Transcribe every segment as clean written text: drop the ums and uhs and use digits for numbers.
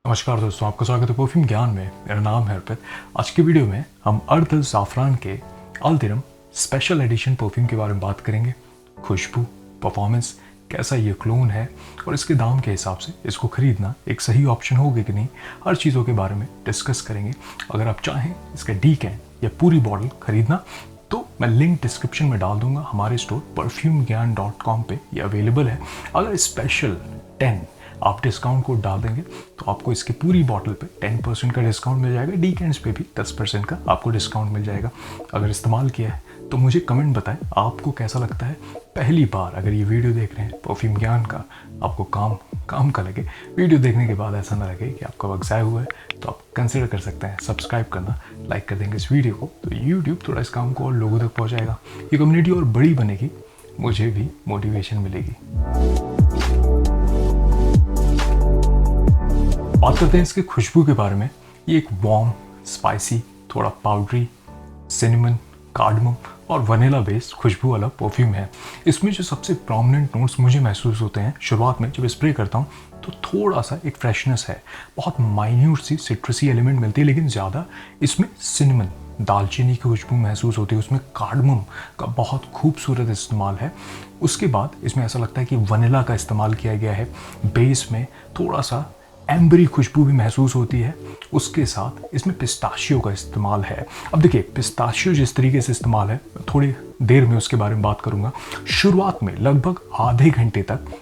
नमस्कार दोस्तों, आपका स्वागत है परफ्यूम ज्ञान में। मेरा नाम है अर्पित। आज की वीडियो में हम अर्थ ज़ाफ़रान के अल्दिरम स्पेशल एडिशन परफ्यूम के बारे में बात करेंगे। खुशबू, परफॉर्मेंस, कैसा ये क्लोन है और इसके दाम के हिसाब से इसको खरीदना एक सही ऑप्शन होगा कि नहीं, हर चीज़ों के बारे में डिस्कस करेंगे। अगर आप चाहें इसका डीकैन या पूरी बॉटल खरीदना तो मैं लिंक डिस्क्रिप्शन में डाल दूंगा। हमारे स्टोर perfumegyan.com पे ये अवेलेबल है। अगर स्पेशल 10 आप डिस्काउंट कोड डाल देंगे तो आपको इसकी पूरी बॉटल पे 10% का डिस्काउंट मिल जाएगा। डीकैंस पे भी 10% का आपको डिस्काउंट मिल जाएगा। अगर इस्तेमाल किया है तो मुझे कमेंट बताएं आपको कैसा लगता है। पहली बार अगर ये वीडियो देख रहे हैं परफ्यूम ज्ञान का, आपको काम का लगे, वीडियो देखने के बाद ऐसा ना लगे कि आपका वक्त ज़ाया हुआ है, तो आप कंसिडर कर सकते हैं सब्सक्राइब करना। लाइक कर देंगे इस वीडियो को तो यूट्यूब थोड़ा इस काम को और लोगों तक पहुँचाएगा। ये कम्युनिटी और बड़ी बनेगी, मुझे भी मोटिवेशन मिलेगी। बात करते हैं इसके खुशबू के बारे में। ये एक वार्म, स्पाइसी, थोड़ा पाउडरी, सिनेमन, कार्डमम और वनीला बेस्ड खुशबू वाला परफ्यूम है। इसमें जो सबसे प्रोमिनेंट नोट्स मुझे महसूस होते हैं शुरुआत में जब स्प्रे करता हूँ तो थोड़ा सा एक फ्रेशनेस है, बहुत माइन्यूट सी सिट्रसी एलिमेंट मिलती है, लेकिन ज़्यादा इसमें सिनेमन, दालचीनी की खुशबू महसूस होती है। उसमें कार्डमम का बहुत खूबसूरत इस्तेमाल है। उसके बाद इसमें ऐसा लगता है कि वनीला का इस्तेमाल किया गया है। बेस में थोड़ा सा एम्बरी खुशबू भी महसूस होती है। उसके साथ इसमें पिस्ताशियो का इस्तेमाल है। अब देखिए, पिस्ताशियो जिस तरीके से इस्तेमाल है, थोड़ी देर में उसके बारे में बात करूंगा। शुरुआत में लगभग आधे घंटे तक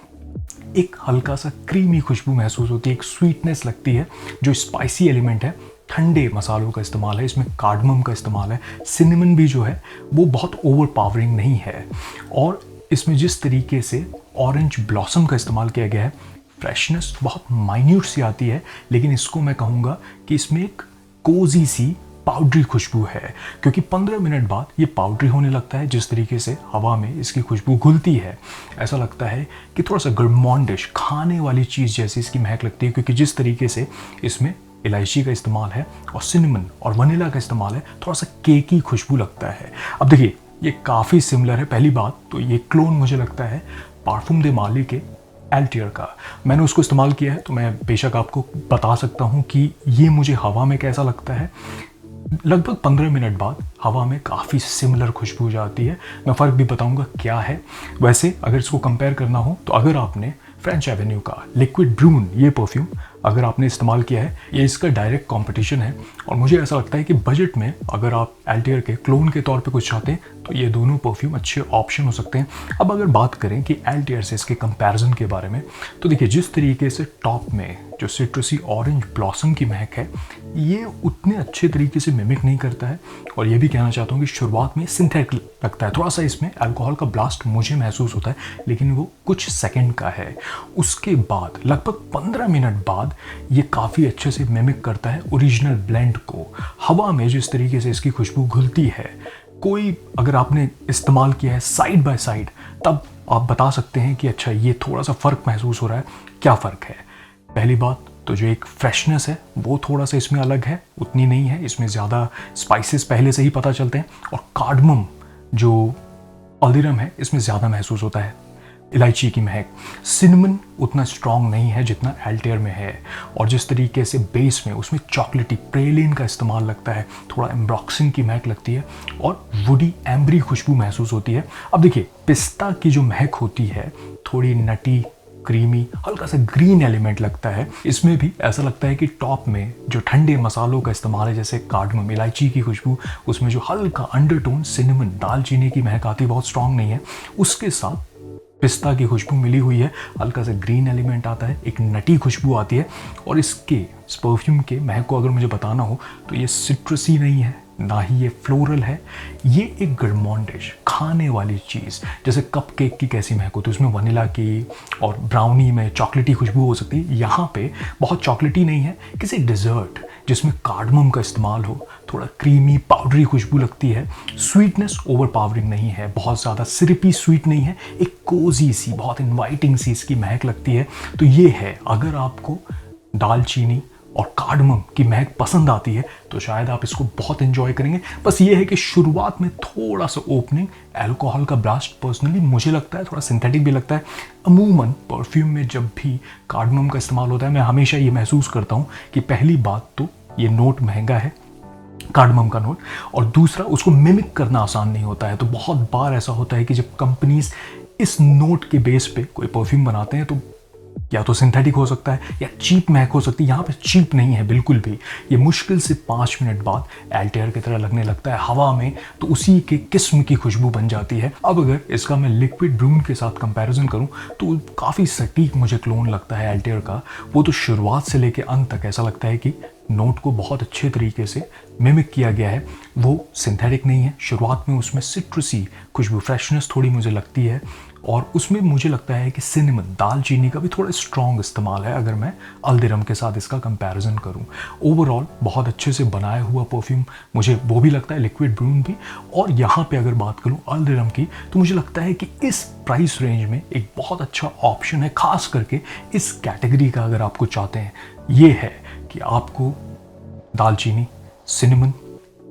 एक हल्का सा क्रीमी खुशबू महसूस होती है, एक स्वीटनेस लगती है। जो स्पाइसी एलिमेंट है, ठंडे मसालों का इस्तेमाल है, इसमें कार्डमम का इस्तेमाल है। सिनेमन भी जो है वो बहुत ओवर पावरिंग नहीं है। और इसमें जिस तरीके से ऑरेंज ब्लॉसम का इस्तेमाल किया गया है, फ्रेशनेस बहुत माइन्यूट सी आती है, लेकिन इसको मैं कहूँगा कि इसमें एक कोजी सी पाउडरी खुशबू है, क्योंकि 15 मिनट बाद ये पाउडरी होने लगता है। जिस तरीके से हवा में इसकी खुशबू घुलती है, ऐसा लगता है कि थोड़ा सा गुरमांडिश, खाने वाली चीज़ जैसी इसकी महक लगती है, क्योंकि जिस तरीके से इसमें इलायची का इस्तेमाल है और सिनेमन और वनीला का इस्तेमाल है, थोड़ा सा केकी खुशबू लगता है। अब देखिए, ये काफ़ी सिमिलर है। पहली बात तो ये क्लोन मुझे लगता है पार्फुम दे माली के एल्टियर का। मैंने उसको इस्तेमाल किया है तो मैं बेशक आपको बता सकता हूँ कि ये मुझे हवा में कैसा लगता है। लगभग 15 मिनट बाद हवा में काफ़ी सिमिलर खुशबू जाती है। मैं फ़र्क भी बताऊंगा क्या है। वैसे अगर इसको कंपेयर करना हो तो अगर आपने फ्रेंच एवेन्यू का लिक्विड ब्रून ये परफ्यूम अगर आपने इस्तेमाल किया है, ये इसका डायरेक्ट कंपटीशन है। और मुझे ऐसा लगता है कि बजट में अगर आप एल्टियर के क्लोन के तौर पे कुछ चाहते हैं तो ये दोनों परफ्यूम अच्छे ऑप्शन हो सकते हैं। अब अगर बात करें कि एल्टियर से इसके कंपैरिजन के बारे में, तो देखिए, जिस तरीके से टॉप में जो सिट्रसी ऑरेंज ब्लॉसम की महक है, ये उतने अच्छे तरीके से मिमिक नहीं करता है। और ये भी कहना चाहता हूँ कि शुरुआत में सिंथेटिक लगता है, थोड़ा सा इसमें अल्कोहल का ब्लास्ट मुझे महसूस होता है, लेकिन वो कुछ सेकंड का है। उसके बाद लगभग 15 मिनट बाद ये काफ़ी अच्छे से मिमिक करता है ओरिजिनल ब्लेंड को। हवा में जिस तरीके से इसकी खुशबू घुलती है, कोई अगर आपने इस्तेमाल किया है साइड बाय साइड, तब आप बता सकते हैं कि अच्छा, ये थोड़ा सा फ़र्क महसूस हो रहा है। क्या फ़र्क है? पहली बात तो जो एक फ्रेशनेस है वो थोड़ा सा इसमें अलग है, उतनी नहीं है। इसमें ज़्यादा स्पाइसेस पहले से ही पता चलते हैं। और कार्डमम जो अल्दिरम है, इसमें ज़्यादा महसूस होता है, इलायची की महक। सिनेमन उतना स्ट्रॉन्ग नहीं है जितना एल्टियर में है। और जिस तरीके से बेस में उसमें चॉकलेटी प्रेलिन का इस्तेमाल लगता है, थोड़ा एम्ब्रॉक्सिन की महक लगती है और वुडी एम्बरी खुशबू महसूस होती है। अब देखिए, पिस्ता की जो महक होती है, थोड़ी नटी, क्रीमी, हल्का सा ग्रीन एलिमेंट लगता है। इसमें भी ऐसा लगता है कि टॉप में जो ठंडे मसालों का इस्तेमाल है, जैसे कार्डमम, इलायची की खुशबू, उसमें जो हल्का अंडरटोन सिनेमन, दालचीनी की महक आती है, बहुत स्ट्रॉन्ग नहीं है। उसके साथ पिस्ता की खुशबू मिली हुई है, हल्का सा ग्रीन एलिमेंट आता है, एक नटी खुशबू आती है। और इसके इस परफ्यूम के महक को अगर मुझे बताना हो तो ये सिट्रसी नहीं है, ना ही ये फ्लोरल है। ये एक गुरमांडिश, खाने वाली चीज़, जैसे कप केक की कैसी महक होती है, उसमें वनीला की और ब्राउनी में चॉकलेटी खुशबू हो सकती है। यहाँ पे बहुत चॉकलेटी नहीं है, किसी डिज़र्ट जिसमें कार्डमम का इस्तेमाल हो, थोड़ा क्रीमी पाउडरी खुशबू लगती है। स्वीटनेस ओवर पावरिंग नहीं है, बहुत ज़्यादा सिरपी स्वीट नहीं है, एक कोजी सी, बहुत इन्वाइटिंग सी इसकी महक लगती है। तो ये है, अगर आपको दालचीनी, और कार्डमम की महक पसंद आती है तो शायद आप इसको बहुत एंजॉय करेंगे। बस ये है कि शुरुआत में थोड़ा सा ओपनिंग अल्कोहल का ब्लास्ट पर्सनली मुझे लगता है थोड़ा सिंथेटिक भी लगता है। अमूमन परफ्यूम में जब भी कार्डमम का इस्तेमाल होता है मैं हमेशा ये महसूस करता हूँ कि पहली बात तो ये नोट महंगा है, कार्डमम का नोट, और दूसरा उसको मिमिक करना आसान नहीं होता है। तो बहुत बार ऐसा होता है कि जब कंपनीज इस नोट के बेस पे कोई परफ्यूम बनाते हैं तो या तो सिंथेटिक हो सकता है या चीप महक हो सकती है। यहाँ पे चीप नहीं है बिल्कुल भी। ये मुश्किल से 5 मिनट बाद एल्टेयर की तरह लगने लगता है हवा में, तो उसी के किस्म की खुशबू बन जाती है। अब अगर इसका मैं लिक्विड ब्रून के साथ कंपैरिजन करूँ तो काफ़ी सटीक मुझे क्लोन लगता है एल्टेयर का। वो तो शुरुआत से लेकर अंत तक ऐसा लगता है कि नोट को बहुत अच्छे तरीके से मिमिक किया गया है। वो सिंथेटिक नहीं है। शुरुआत में उसमें सिट्रसी खुशबू, फ्रेशनेस थोड़ी मुझे लगती है, और उसमें मुझे लगता है कि सिनेमन, दालचीनी का भी थोड़ा स्ट्रॉन्ग इस्तेमाल है अगर मैं अल्दिरम के साथ इसका कंपैरिजन करूं। ओवरऑल बहुत अच्छे से बनाया हुआ परफ्यूम मुझे वो भी लगता है, लिक्विड ब्रून भी। और यहाँ पे अगर बात करूं अल्दिरम की तो मुझे लगता है कि इस प्राइस रेंज में एक बहुत अच्छा ऑप्शन है, खास करके इस कैटेगरी का अगर आपको चाहते हैं। ये है कि आपको दालचीनी, सिनेमन,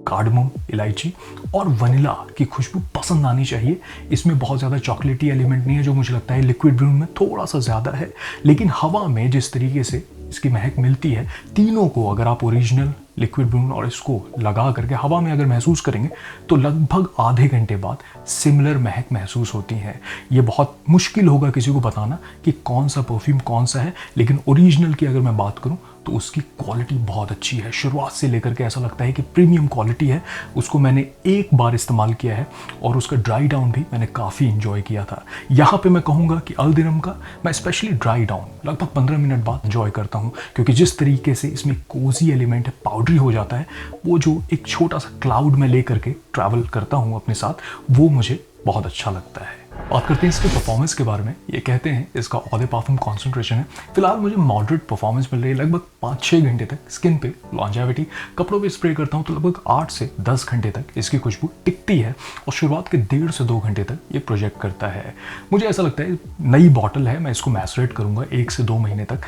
कार्डमम, इलायची और वनीला की खुशबू पसंद आनी चाहिए। इसमें बहुत ज़्यादा चॉकलेटी एलिमेंट नहीं है जो मुझे लगता है लिक्विड ब्रून में थोड़ा सा ज़्यादा है, लेकिन हवा में जिस तरीके से इसकी महक मिलती है, तीनों को अगर आप ओरिजिनल, लिक्विड ब्रून और इसको लगा करके हवा में अगर महसूस करेंगे तो लगभग आधे घंटे बाद सिमिलर महक महसूस होती है। ये बहुत मुश्किल होगा किसी को बताना कि कौन सा परफ्यूम कौन सा है, लेकिन ओरिजिनल की अगर मैं बात करूं तो उसकी क्वालिटी बहुत अच्छी है। शुरुआत से लेकर के ऐसा लगता है कि प्रीमियम क्वालिटी है। उसको मैंने एक बार इस्तेमाल किया है और उसका ड्राई डाउन भी मैंने काफ़ी इंजॉय किया था। यहाँ पे मैं कहूँगा कि अल्दिरम का मैं स्पेशली ड्राई डाउन लगभग 15 मिनट बाद इंजॉय करता हूँ, क्योंकि जिस तरीके से इसमें कोजी एलिमेंट है, पाउडरी हो जाता है, वो जो एक छोटा सा क्लाउड में लेकर के ट्रैवल करता हूँ अपने साथ, वो मुझे बहुत अच्छा लगता है। बात करते हैं इसके परफॉर्मेंस के बारे में। ये कहते हैं इसका ऑल डे परफ्यूम कॉन्सेंट्रेशन है। फिलहाल मुझे मॉडरेट परफॉर्मेंस मिल रही है। लगभग 5-6 घंटे तक स्किन पे लॉन्जेविटी, कपड़ों पे स्प्रे करता हूँ तो लगभग 8 से 10 घंटे तक इसकी खुशबू टिकती है, और शुरुआत के 1.5 से 2 घंटे तक ये प्रोजेक्ट करता है। मुझे ऐसा लगता है नई बॉटल है, मैं इसको मैसरेट करूँगा 1 से 2 महीने तक।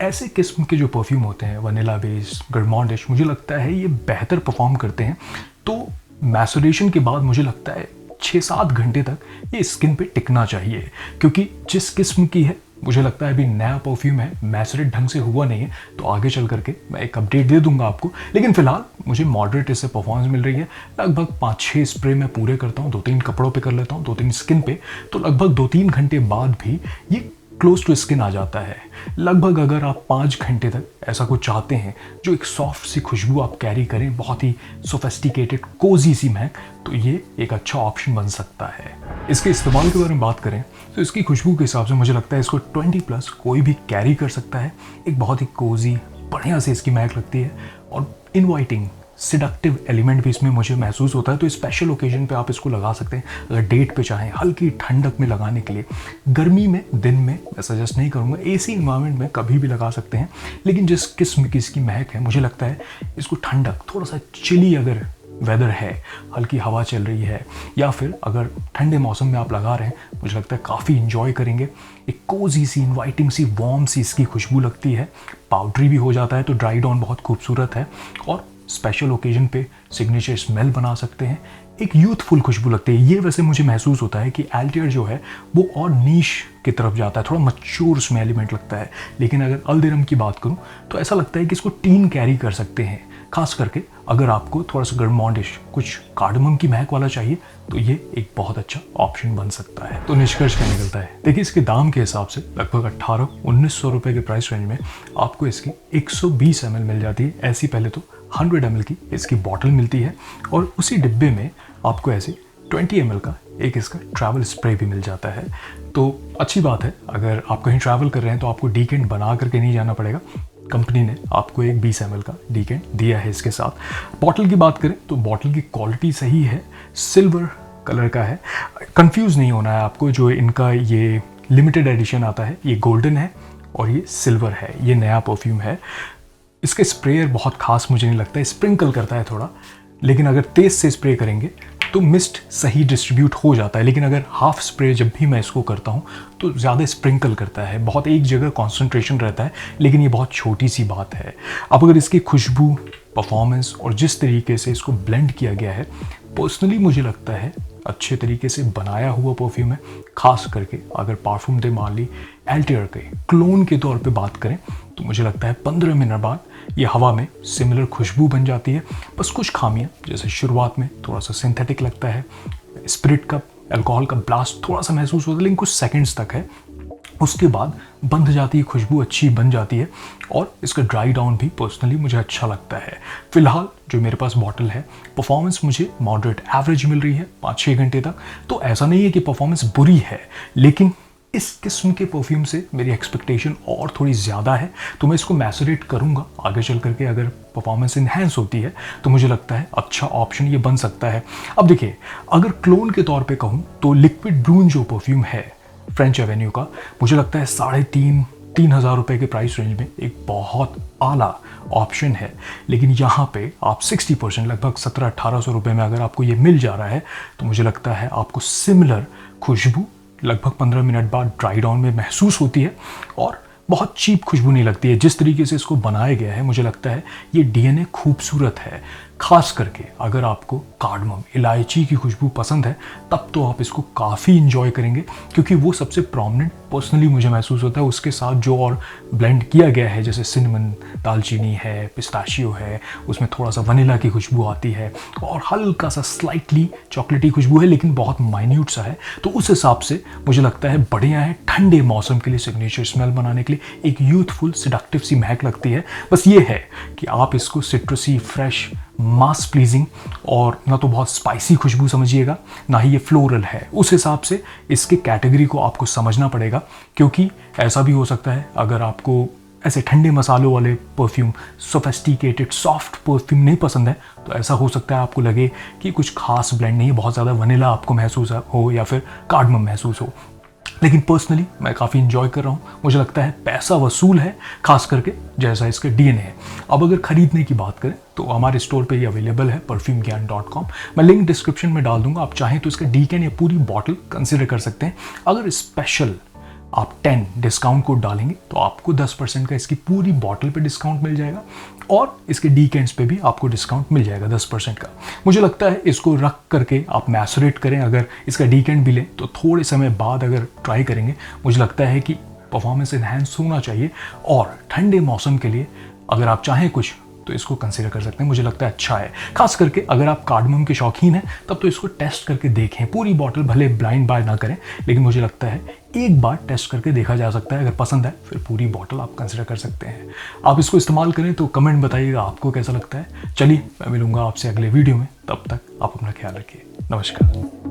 ऐसे किस्म के जो परफ्यूम होते हैं, वनीला बेस, गरमॉन्डिश, मुझे लगता है ये बेहतर परफॉर्म करते हैं। तो मैसरेशन के बाद मुझे लगता है 6-7 घंटे तक ये स्किन पे टिकना चाहिए, क्योंकि जिस किस्म की है मुझे लगता है अभी नया परफ्यूम है, मैसरेट ढंग से हुआ नहीं है, तो आगे चल करके मैं एक अपडेट दे दूंगा आपको। लेकिन फिलहाल मुझे मॉडरेट इससे परफॉर्मेंस मिल रही है। लगभग 5-6 स्प्रे मैं पूरे करता हूँ, 2-3 कपड़ों पे कर लेता हूँ, 2-3 स्किन पे, तो लगभग 2-3 घंटे बाद भी ये क्लोज टू स्किन आ जाता है। लगभग अगर आप 5 घंटे तक ऐसा कुछ चाहते हैं जो एक सॉफ्ट सी खुशबू आप कैरी करें, बहुत ही सोफिस्टिकेटेड कोजी सी महक, तो ये एक अच्छा ऑप्शन बन सकता है। इसके इस्तेमाल के बारे में बात करें तो इसकी खुशबू के हिसाब से मुझे लगता है इसको 20+ कोई भी कैरी कर सकता है। एक बहुत ही कोजी बढ़िया से इसकी महक लगती है, और इनवाइटिंग सिडक्टिव एलिमेंट भी इसमें मुझे महसूस होता है। तो स्पेशल ओकेजन पे आप इसको लगा सकते हैं, अगर डेट पे चाहें हल्की ठंडक में लगाने के लिए। गर्मी में दिन में मैं सजेस्ट नहीं करूँगा, एसी इन्वायरमेंट में कभी भी लगा सकते हैं, लेकिन जिस किस्म की इसकी महक है मुझे लगता है इसको ठंडक, थोड़ा सा चिली अगर वेदर है, हल्की हवा चल रही है, या फिर अगर ठंडे मौसम में आप लगा रहे हैं, मुझे लगता है काफ़ी इंजॉय करेंगे। एक कोजी सी, इनवाइटिंग सी, वार्म सी इसकी खुशबू लगती है। पाउडरी भी हो जाता है तो ड्राई डाउन बहुत खूबसूरत है, और स्पेशल ओकेजन पे सिग्नेचर स्मेल बना सकते हैं। एक यूथफुल खुशबू लगती है। ये वैसे मुझे महसूस होता है कि एल्टियर जो है वो और नीश की तरफ जाता है, थोड़ा मच्योर उसमें एलिमेंट लगता है। लेकिन अगर अल्दिरम की बात करूं तो ऐसा लगता है कि इसको टीन कैरी कर सकते हैं, खास करके अगर आपको थोड़ा सा गरमॉन्डिश, कुछ कार्डमम की महक वाला चाहिए, तो ये एक बहुत अच्छा ऑप्शन बन सकता है। तो निष्कर्ष क्या निकलता है? देखिए, इसके दाम के हिसाब से लगभग 1800-1900 रुपये के प्राइस रेंज में आपको इसकी 120 ml मिल जाती है। ऐसी पहले तो 100 ml की इसकी बॉटल मिलती है, और उसी डिब्बे में आपको ऐसे 20 ml का एक इसका ट्रैवल स्प्रे भी मिल जाता है। तो अच्छी बात है, अगर आप कहीं ट्रैवल कर रहे हैं तो आपको डीकेंट बना करके नहीं जाना पड़ेगा। कंपनी ने आपको एक 20 ml का डीकेंट दिया है इसके साथ। बॉटल की बात करें तो बॉटल की क्वालिटी सही है, सिल्वर कलर का है। कंफ्यूज नहीं होना है आपको, जो इनका ये लिमिटेड एडिशन आता है ये गोल्डन है और ये सिल्वर है। ये नया परफ्यूम है। इसके स्प्रेयर बहुत खास मुझे नहीं लगता है, स्प्रिंकल करता है थोड़ा, लेकिन अगर तेज से स्प्रे करेंगे तो मिस्ट सही डिस्ट्रीब्यूट हो जाता है। लेकिन अगर हाफ स्प्रे जब भी मैं इसको करता हूँ तो ज़्यादा स्प्रिंकल करता है, बहुत एक जगह कॉन्सेंट्रेशन रहता है, लेकिन ये बहुत छोटी सी बात है। अब अगर इसकी खुशबू, परफॉर्मेंस और जिस तरीके से इसको ब्लेंड किया गया है, पर्सनली मुझे लगता है अच्छे तरीके से बनाया हुआ परफ्यूम है। खास करके अगर पार्फूम दे मार्ली एल्टेयर के क्लोन के तौर पे बात करें तो मुझे लगता है 15 मिनट बाद ये हवा में सिमिलर खुशबू बन जाती है। बस कुछ खामियां, जैसे शुरुआत में थोड़ा सा सिंथेटिक लगता है, स्पिरिट का, अल्कोहल का ब्लास्ट थोड़ा सा महसूस होता है, लेकिन कुछ सेकंड्स तक है। उसके बाद बंध जाती है, खुशबू अच्छी बन जाती है और इसका ड्राई डाउन भी पर्सनली मुझे अच्छा लगता है। फिलहाल जो मेरे पास बॉटल है, परफॉर्मेंस मुझे मॉडरेट एवरेज मिल रही है 5-6 घंटे तक। तो ऐसा नहीं है कि परफॉर्मेंस बुरी है, लेकिन इस किस्म के परफ्यूम से मेरी एक्सपेक्टेशन और थोड़ी ज़्यादा है। तो मैं इसको मैसरेट करूँगा आगे चल करके। अगर परफॉर्मेंस इन्हेंस होती है तो मुझे लगता है अच्छा ऑप्शन ये बन सकता है। अब देखिए, अगर क्लोन के तौर पे कहूँ तो लिक्विड ब्रून जो परफ्यूम है फ्रेंच एवेन्यू का, मुझे लगता है 3,500 रुपये के प्राइस रेंज में एक बहुत आला ऑप्शन है। लेकिन यहाँ पे आप 60%, लगभग 1700-1800 रुपये में अगर आपको ये मिल जा रहा है तो मुझे लगता है आपको सिमिलर खुशबू लगभग 15 मिनट बाद ड्राई डाउन में महसूस होती है और बहुत चीप खुशबू नहीं लगती है। जिस तरीके से इसको बनाया गया है, मुझे लगता है ये डीएनए खूबसूरत है। खास करके अगर आपको कार्डमम, इलायची की खुशबू पसंद है, तब तो आप इसको काफ़ी इंजॉय करेंगे, क्योंकि वो सबसे प्रोमिनेंट पर्सनली मुझे महसूस होता है। उसके साथ जो और ब्लेंड किया गया है, जैसे सिनेमन, दालचीनी है, पिस्ताशियो है, उसमें थोड़ा सा वनीला की खुशबू आती है और हल्का सा स्लाइटली चॉकलेटी खुशबू है, लेकिन बहुत माइन्यूट सा है। तो उस हिसाब से मुझे लगता है बढ़िया है ठंडे मौसम के लिए सिग्नेचर स्मेल बनाने के लिए। एक यूथफुल सिडक्टिव सी महक लगती है। बस ये है कि आप इसको सिट्रसी, फ्रेश, मास प्लीजिंग और ना तो बहुत स्पाइसी खुशबू समझिएगा, ना ही ये फ्लोरल है। उस हिसाब से इसके कैटेगरी को आपको समझना पड़ेगा, क्योंकि ऐसा भी हो सकता है अगर आपको ऐसे ठंडे मसालों वाले परफ्यूम, सोफिस्टिकेटेड सॉफ्ट परफ्यूम नहीं पसंद है, तो ऐसा हो सकता है आपको लगे कि कुछ खास ब्लेंड नहीं है, बहुत ज़्यादा वनीला आपको महसूस हो या फिर कार्डमम महसूस हो। लेकिन पर्सनली मैं काफ़ी इंजॉय कर रहा हूँ। मुझे लगता है पैसा वसूल है, खास करके जैसा इसका डीएनए है। अब अगर खरीदने की बात करें तो हमारे स्टोर पे ये अवेलेबल है perfumegyan.com। मैं लिंक डिस्क्रिप्शन में डाल दूंगा। आप चाहें तो इसका डीकेन या पूरी बॉटल कंसिडर कर सकते हैं। अगर स्पेशल आप 10 डिस्काउंट कोड डालेंगे तो आपको 10% का इसकी पूरी बॉटल पे डिस्काउंट मिल जाएगा और इसके डीकेंड्स पे भी आपको डिस्काउंट मिल जाएगा 10% का। मुझे लगता है इसको रख करके आप मैसरेट करें। अगर इसका डीकेंड भी लें तो थोड़े समय बाद अगर ट्राई करेंगे, मुझे लगता है कि परफॉर्मेंस इन्हेंस होना चाहिए। और ठंडे मौसम के लिए अगर आप चाहें कुछ तो इसको कंसीडर कर सकते हैं। मुझे लगता है अच्छा है। खास करके अगर आप कार्डमम के शौकीन हैं तब तो इसको टेस्ट करके देखें। पूरी बॉटल भले ब्लाइंड बाय ना करें, लेकिन मुझे लगता है एक बार टेस्ट करके देखा जा सकता है। अगर पसंद है फिर पूरी बॉटल आप कंसीडर कर सकते हैं। आप इसको इस्तेमाल करें तो कमेंट बताइएगा आपको कैसा लगता है। चलिए, मैं मिलूंगा आपसे अगले वीडियो में। तब तक आप अपना ख्याल रखिए। नमस्कार।